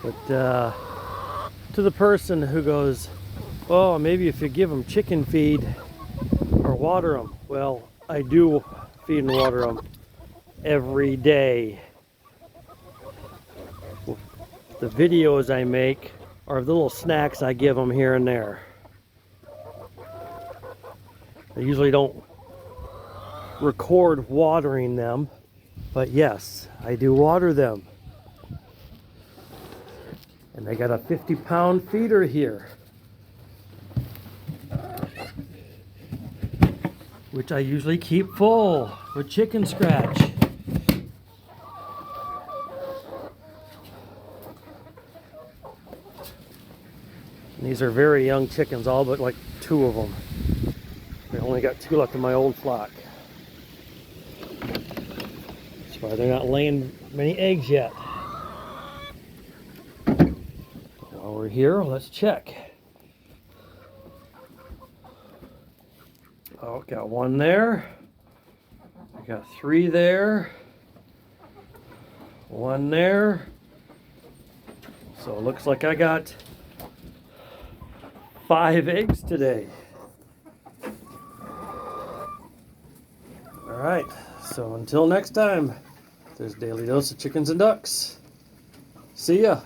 But to the person who goes, oh, maybe if you give them chicken feed or water them. Well, I do feed and water them every day. The videos I make are the little snacks I give them here and there. I usually don't record watering them, but yes, I do water them. And I got a 50-pound feeder here, which I usually keep full with chicken scratch. And these are very young chickens, all but like 2 of them. I only got 2 left in my old flock. That's why they're not laying many eggs yet. While we're here, let's check. Oh, got 1 there. I got 3 there. 1 there. So it looks like I got 5 eggs today. All right, so until next time, there's Daily Dose of Chickens and Ducks. See ya.